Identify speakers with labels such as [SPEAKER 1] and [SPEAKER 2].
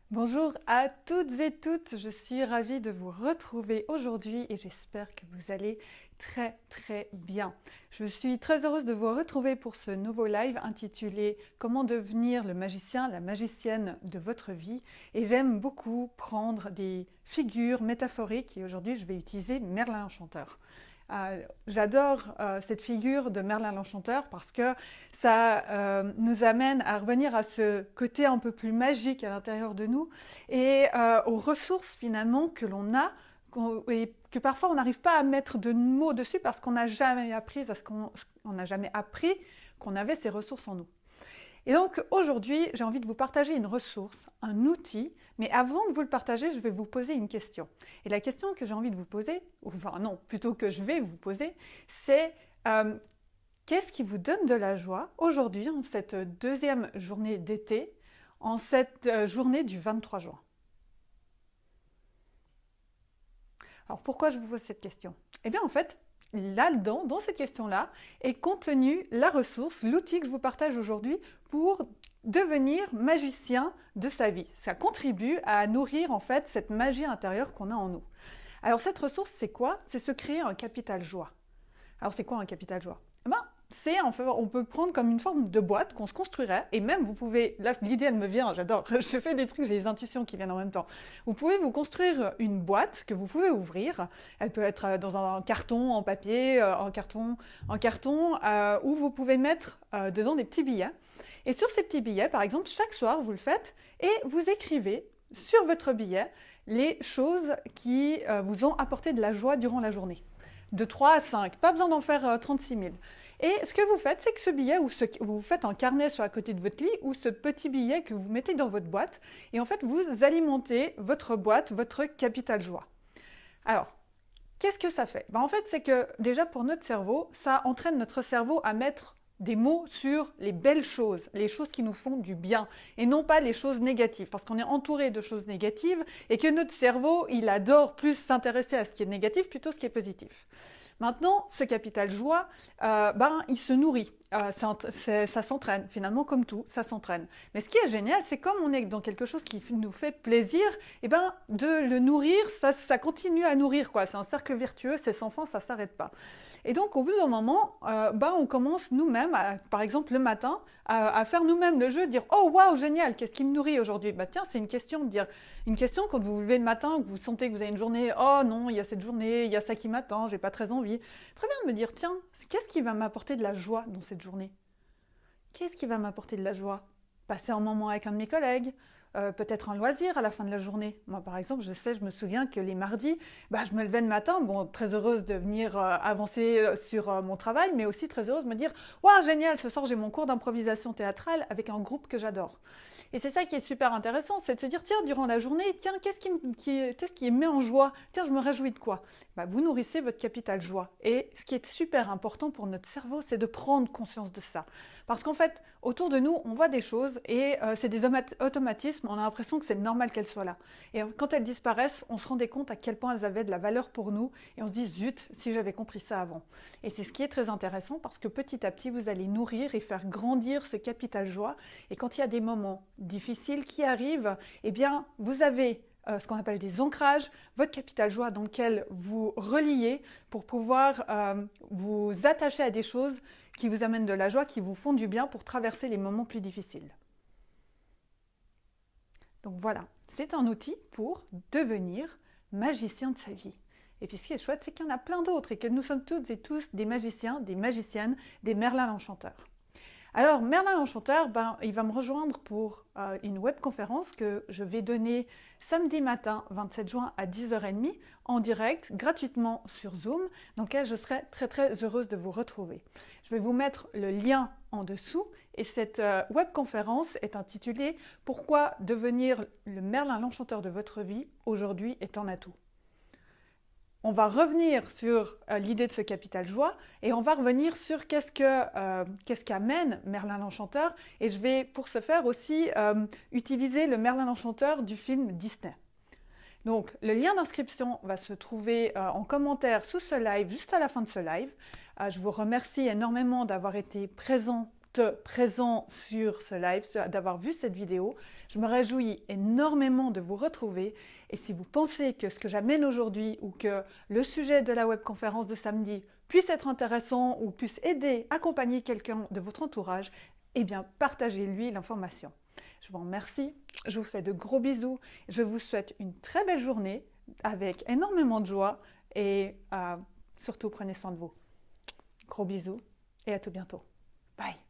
[SPEAKER 1] Bonjour à toutes et toutes, je suis ravie de vous retrouver aujourd'hui et j'espère que vous allez très bien. Je suis très heureuse de vous retrouver pour ce nouveau live intitulé Comment devenir le magicien, la magicienne de votre vie, et j'aime beaucoup prendre des figures métaphoriques et aujourd'hui je vais utiliser Merlin l'Enchanteur. J'adore cette figure de Merlin l'Enchanteur parce que ça nous amène à revenir à ce côté un peu plus magique à l'intérieur de nous et aux ressources finalement que l'on a et que parfois on n'arrive pas à mettre de mots dessus parce qu'on n'a jamais appris on n'a jamais appris qu'on avait ces ressources en nous. Et donc aujourd'hui, j'ai envie de vous partager une ressource, un outil, mais avant de vous le partager, je vais vous poser une question. Et la question que j'ai envie de vous poser, ou enfin non, plutôt que je vais vous poser, c'est qu'est-ce qui vous donne de la joie aujourd'hui, en cette deuxième journée d'été, en cette journée du 23 juin? Alors pourquoi je vous pose cette question? Eh bien en fait, là-dedans, dans cette question-là, est contenue la ressource, l'outil que je vous partage aujourd'hui pour devenir magicien de sa vie. Ça contribue à nourrir en fait cette magie intérieure qu'on a en nous. Alors cette ressource, c'est quoi? C'est se créer un capital joie. Alors c'est quoi un capital joie? Eh ben, on peut prendre comme une forme de boîte qu'on se construirait, et même vous pouvez, là l'idée elle me vient, j'adore, je fais des trucs, j'ai des intuitions qui viennent en même temps. Vous pouvez vous construire une boîte que vous pouvez ouvrir, elle peut être dans un carton, en papier, en carton, où vous pouvez mettre dedans des petits billets. Et sur ces petits billets, par exemple, chaque soir vous le faites, et vous écrivez sur votre billet les choses qui vous ont apporté de la joie durant la journée de 3 à 5, pas besoin d'en faire 36 000. Et ce que vous faites, c'est que ce billet, ou ce que vous faites un carnet sur à côté de votre lit, ou ce petit billet que vous mettez dans votre boîte, et en fait, vous alimentez votre boîte, votre capital joie. Alors, qu'est-ce que ça fait? En fait, c'est que déjà pour notre cerveau, ça entraîne notre cerveau à mettre des mots sur les belles choses, les choses qui nous font du bien, et non pas les choses négatives, parce qu'on est entouré de choses négatives, et que notre cerveau, il adore plus s'intéresser à ce qui est négatif plutôt que ce qui est positif. Maintenant, ce capital joie, il se nourrit. Ça s'entraîne, finalement, comme tout, ça s'entraîne. Mais ce qui est génial, c'est comme on est dans quelque chose qui nous fait plaisir, de le nourrir, ça continue à nourrir, quoi. C'est un cercle vertueux, c'est sans fin, ça ne s'arrête pas. Et donc, au bout d'un moment, on commence nous-mêmes, par exemple le matin, à faire nous-mêmes le jeu, dire oh waouh, génial, qu'est-ce qui me nourrit aujourd'hui? Tiens, c'est une question de dire, une question quand vous vous levez le matin, que vous sentez que vous avez une journée, oh non, il y a cette journée, il y a ça qui m'attend, j'ai pas très envie. Très bien de me dire, tiens, qu'est-ce qui va m'apporter de la joie dans cette journée? Qu'est-ce qui va m'apporter de la joie? Passer un moment avec un de mes collègues, peut-être un loisir à la fin de la journée. Moi, par exemple, je me souviens que les mardis, je me levais le matin, très heureuse de venir avancer sur mon travail, mais aussi très heureuse de me dire, waouh, génial, ce soir j'ai mon cours d'improvisation théâtrale avec un groupe que j'adore. Et c'est ça qui est super intéressant, c'est de se dire, tiens, durant la journée, tiens, qu'est-ce qui me met en joie? Tiens, je me réjouis de quoi? Vous nourrissez votre capital joie. Et ce qui est super important pour notre cerveau, c'est de prendre conscience de ça. Parce qu'en fait, autour de nous, on voit des choses et c'est des automatismes, on a l'impression que c'est normal qu'elles soient là. Et quand elles disparaissent, on se rendait compte à quel point elles avaient de la valeur pour nous et on se dit, zut, si j'avais compris ça avant. Et c'est ce qui est très intéressant parce que petit à petit, vous allez nourrir et faire grandir ce capital joie. Et quand il y a des moments difficiles qui arrivent, vous avez ce qu'on appelle des ancrages, votre capital joie dans lequel vous reliez pour pouvoir vous attacher à des choses qui vous amènent de la joie, qui vous font du bien pour traverser les moments plus difficiles. Donc voilà, c'est un outil pour devenir magicien de sa vie. Et puis ce qui est chouette, c'est qu'il y en a plein d'autres et que nous sommes toutes et tous des magiciens, des magiciennes, des Merlin l'Enchanteur. Alors, Merlin l'Enchanteur, il va me rejoindre pour une webconférence que je vais donner samedi matin, 27 juin à 10h30, en direct, gratuitement sur Zoom, dans lequel je serai très heureuse de vous retrouver. Je vais vous mettre le lien en dessous et cette webconférence est intitulée « Pourquoi devenir le Merlin l'Enchanteur de votre vie aujourd'hui est un atout ». On va revenir sur l'idée de ce capital joie et on va revenir sur qu'est-ce qu'amène Merlin l'Enchanteur. Et je vais pour ce faire aussi utiliser le Merlin l'Enchanteur du film Disney. Donc le lien d'inscription va se trouver en commentaire sous ce live, juste à la fin de ce live. Je vous remercie énormément d'avoir été présente d'être présent sur ce live, d'avoir vu cette vidéo. Je me réjouis énormément de vous retrouver. Et si vous pensez que ce que j'amène aujourd'hui ou que le sujet de la webconférence de samedi puisse être intéressant ou puisse aider, accompagner quelqu'un de votre entourage, eh bien, partagez-lui l'information. Je vous remercie, je vous fais de gros bisous, je vous souhaite une très belle journée avec énormément de joie et surtout prenez soin de vous. Gros bisous et à tout bientôt. Bye.